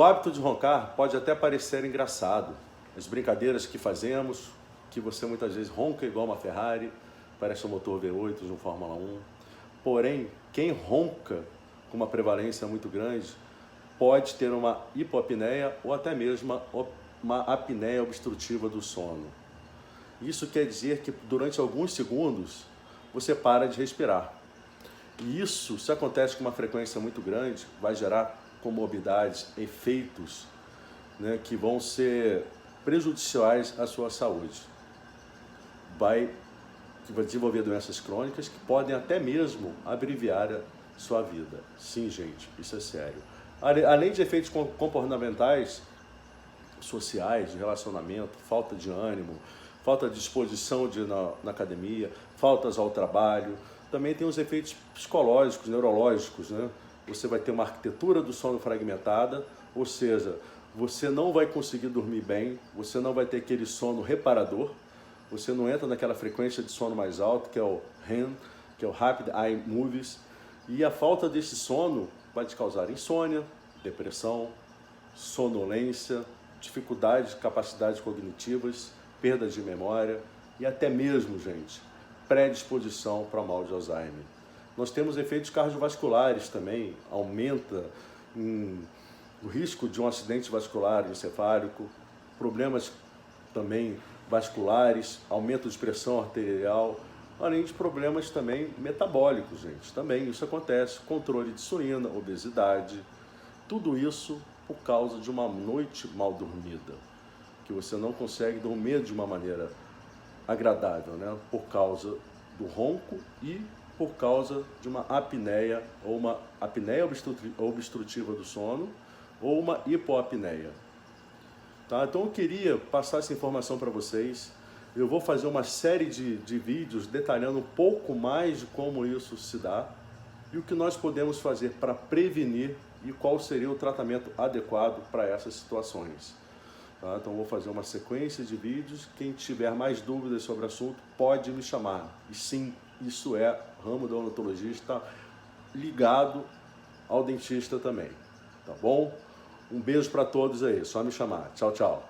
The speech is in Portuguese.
O hábito de roncar pode até parecer engraçado. As brincadeiras que fazemos, que você muitas vezes ronca igual uma Ferrari, parece um motor V8 de um Fórmula 1. Porém, quem ronca com uma prevalência muito grande pode ter uma hipopneia ou até mesmo uma apneia obstrutiva do sono. Isso quer dizer que durante alguns segundos você para de respirar. E isso, se acontece com uma frequência muito grande, vai gerar comorbidades, efeitos, né, que vão ser prejudiciais à sua saúde. Vai desenvolver doenças crônicas que podem até mesmo abreviar a sua vida. Sim, gente, isso é sério. Além de efeitos comportamentais, sociais, de relacionamento, falta de ânimo, falta de disposição na academia, faltas ao trabalho, também tem os efeitos psicológicos, neurológicos, né? Você vai ter uma arquitetura do sono fragmentada, ou seja, você não vai conseguir dormir bem, você não vai ter aquele sono reparador, você não entra naquela frequência de sono mais alto, que é o REM, que é o Rapid Eye Movement, e a falta desse sono vai te causar insônia, depressão, sonolência, dificuldade de capacidades cognitivas, perda de memória e até mesmo, gente, predisposição para mal de Alzheimer. Nós temos efeitos cardiovasculares também, aumenta o risco de um acidente vascular encefálico, problemas também vasculares, aumento de pressão arterial, além de problemas também metabólicos, gente. Também isso acontece, controle de insulina, obesidade, tudo isso por causa de uma noite mal dormida, que você não consegue dormir de uma maneira agradável, né? Por causa do ronco e por causa de uma apneia, ou uma apneia obstrutiva do sono, ou uma hipoapneia. Tá? Então eu queria passar essa informação para vocês. Eu vou fazer uma série de vídeos detalhando um pouco mais de como isso se dá e o que nós podemos fazer para prevenir e qual seria o tratamento adequado para essas situações. Tá? Então vou fazer uma sequência de vídeos. Quem tiver mais dúvidas sobre o assunto pode me chamar. E sim, isso é ramo da odontologia, está ligado ao dentista também. Tá bom? Um beijo para todos aí, só me chamar. Tchau, tchau.